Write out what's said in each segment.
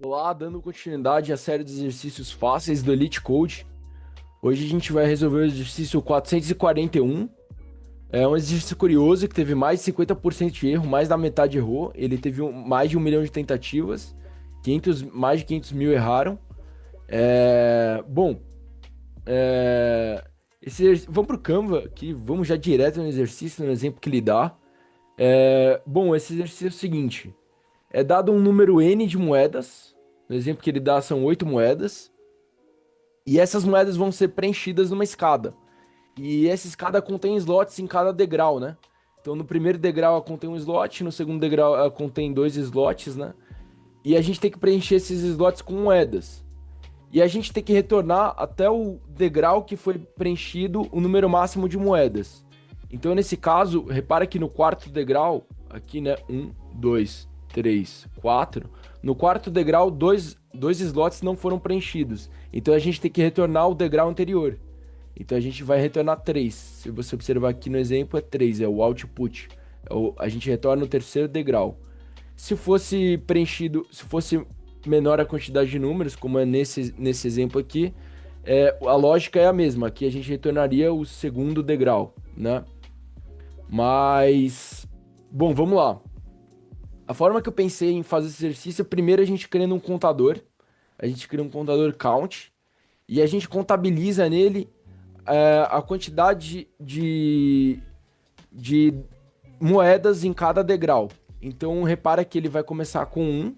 Olá, dando continuidade à série de exercícios fáceis do Elite Code. Hoje a gente vai resolver o exercício 441. É um exercício curioso que teve mais de 50% de erro, mais da metade errou. Ele teve mais de 1 milhão de tentativas, mais de 500 mil erraram. Bom, vamos para o Canva aqui, vamos já direto no exercício, no exemplo que ele dá. Bom, esse exercício é o seguinte: é dado um número N de moedas, no exemplo que ele dá são 8 moedas, e essas moedas vão ser preenchidas numa escada. E essa escada contém slots em cada degrau, né? Então no primeiro degrau ela contém um slot, no segundo degrau ela contém dois slots, né? E a gente tem que preencher esses slots com moedas. E a gente tem que retornar até o degrau que foi preenchido o número máximo de moedas. Então nesse caso, repara que no quarto degrau, aqui né, 1, 2, 3, 4. No quarto degrau, dois slots não foram preenchidos. Então a gente tem que retornar ao degrau anterior. Então a gente vai retornar 3. Se você observar aqui no exemplo, é 3, é o output. A gente retorna o terceiro degrau. Se fosse preenchido, se fosse menor a quantidade de números, como é nesse exemplo aqui, a lógica é a mesma. Aqui a gente retornaria o segundo degrau, né? Mas, bom, vamos lá. A forma que eu pensei em fazer esse exercício, primeiro a gente criando um contador. A gente cria um contador count e a gente contabiliza nele a quantidade de moedas em cada degrau. Então, repara que ele vai começar com 1,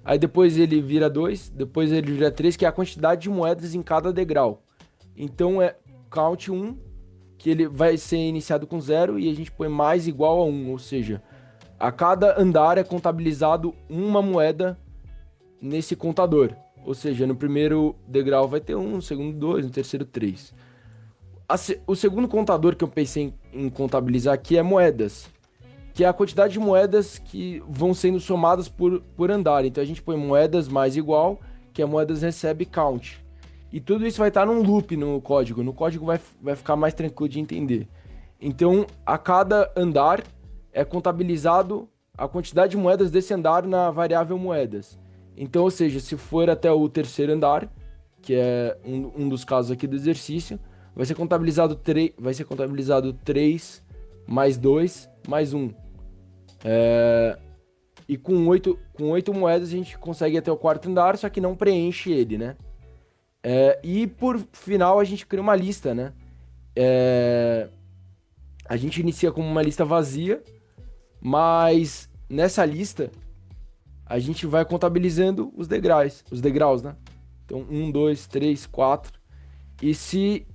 aí depois ele vira 2, depois ele vira 3, que é a quantidade de moedas em cada degrau. Então, é count 1, que ele vai ser iniciado com 0 e a gente põe mais igual a 1, ou seja, a cada andar é contabilizado uma moeda nesse contador. Ou seja, no primeiro degrau vai ter 1, no segundo 2, no terceiro 3. O segundo contador que eu pensei em contabilizar aqui é moedas, que é a quantidade de moedas que vão sendo somadas por andar. Então a gente põe moedas mais igual, que a moedas recebe count. E tudo isso vai estar num loop no código. No código vai ficar mais tranquilo de entender. Então, a cada andar é contabilizado a quantidade de moedas desse andar na variável moedas. Então, ou seja, se for até o terceiro andar, que é um dos casos aqui do exercício, vai ser contabilizado 3 mais 2 mais 1. E com 8 moedas a gente consegue ir até o quarto andar, só que não preenche ele, né? E por final a gente cria uma lista, né? A gente inicia como uma lista vazia, mas nessa lista a gente vai contabilizando os degraus, né? Então 1, 2, 3, 4. E se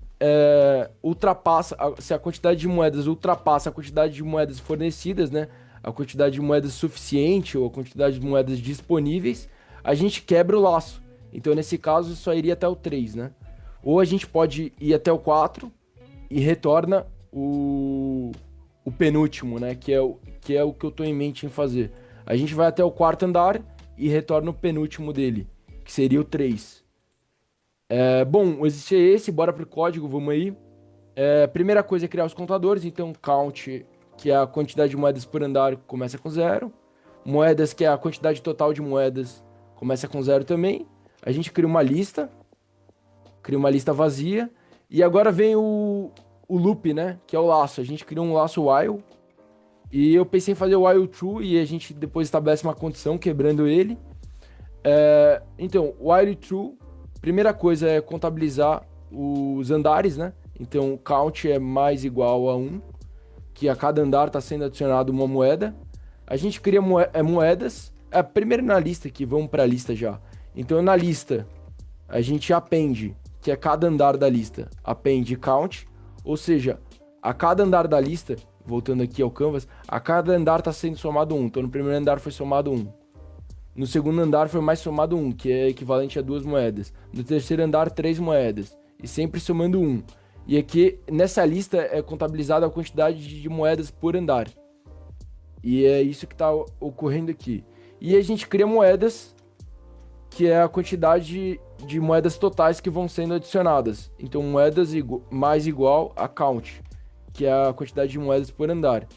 se a quantidade de moedas ultrapassa a quantidade de moedas fornecidas, né? A quantidade de moedas suficiente ou a quantidade de moedas disponíveis, a gente quebra o laço. Então, nesse caso, só iria até o 3, né? Ou a gente pode ir até o 4 e retorna o penúltimo, né? Que é o que eu tô em mente em fazer. A gente vai até o quarto andar e retorna o penúltimo dele, que seria o 3. Bom, o exercício é esse, bora pro código, vamos aí. Primeira coisa é criar os contadores, então count, que é a quantidade de moedas por andar, começa com 0. Moedas, que é a quantidade total de moedas, começa com 0 também. A gente cria uma lista vazia, e agora vem o loop, né, que é o laço. A gente cria um laço while, e eu pensei em fazer o while true, e a gente depois estabelece uma condição quebrando ele. Então, while true, primeira coisa é contabilizar os andares, né? Então, count é mais igual a 1, que a cada andar está sendo adicionado uma moeda. A gente cria moedas. Primeiro na lista aqui, vamos para a lista já. Então, na lista, a gente append, que é cada andar da lista, append count, ou seja, a cada andar da lista, voltando aqui ao canvas, a cada andar está sendo somado 1. Então, no primeiro andar foi somado 1. No segundo andar foi mais somado 1, que é equivalente a 2 moedas. No terceiro andar, 3 moedas. E sempre somando 1. E aqui, nessa lista, é contabilizada a quantidade de moedas por andar. E é isso que está ocorrendo aqui. E a gente cria moedas, que é a quantidade de moedas totais que vão sendo adicionadas. Então, moedas mais igual a count, que é a quantidade de moedas por andar.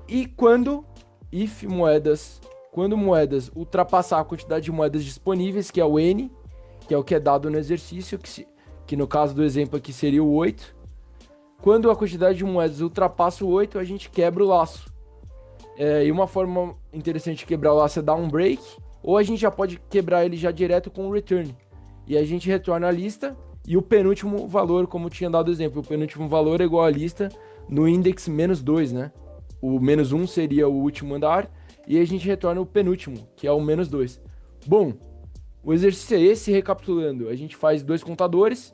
E quando if moedas quando moedas ultrapassar a quantidade de moedas disponíveis, que é o N, que é o que é dado no exercício, que no caso do exemplo aqui seria o 8. Quando a quantidade de moedas ultrapassa o 8, a gente quebra o laço. E uma forma interessante de quebrar o laço é dar um break, ou a gente já pode quebrar ele já direto com o return. E a gente retorna a lista e o penúltimo valor, como tinha dado exemplo, o penúltimo valor é igual à lista no index -2, né? O -1 seria o último andar e a gente retorna o penúltimo, que é o -2. Bom, o exercício é esse, recapitulando. A gente faz dois contadores.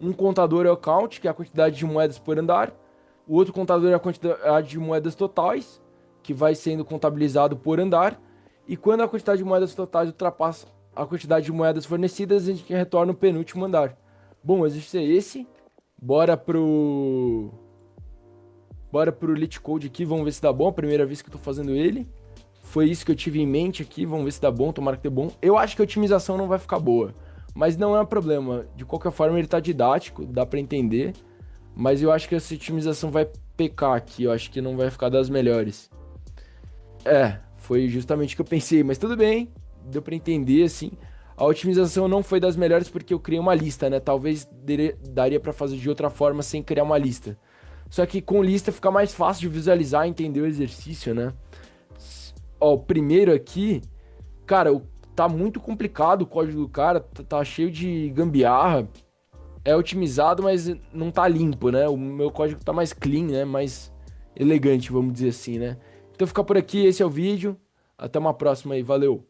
Um contador é o count, que é a quantidade de moedas por andar. O outro contador é a quantidade de moedas totais, que vai sendo contabilizado por andar. E quando a quantidade de moedas totais ultrapassa a quantidade de moedas fornecidas, a gente retorna o penúltimo andar. Bom, o exercício é esse. Bora pro LeetCode aqui, vamos ver se dá bom. A primeira vez que eu tô fazendo ele. Foi isso que eu tive em mente aqui, vamos ver se dá bom, tomara que dê bom. Eu acho que a otimização não vai ficar boa, mas não é um problema. De qualquer forma, ele tá didático, dá pra entender. Mas eu acho que essa otimização vai pecar aqui, eu acho que não vai ficar das melhores. Foi justamente o que eu pensei, mas tudo bem, deu pra entender, assim. A otimização não foi das melhores porque eu criei uma lista, né? Talvez daria pra fazer de outra forma sem criar uma lista. Só que com lista fica mais fácil de visualizar e entender o exercício, né? Ó, o primeiro aqui, cara, tá muito complicado o código do cara, tá cheio de gambiarra. É otimizado, mas não tá limpo, né? O meu código tá mais clean, né? Mais elegante, vamos dizer assim, né? Então fica por aqui, esse é o vídeo. Até uma próxima aí, valeu!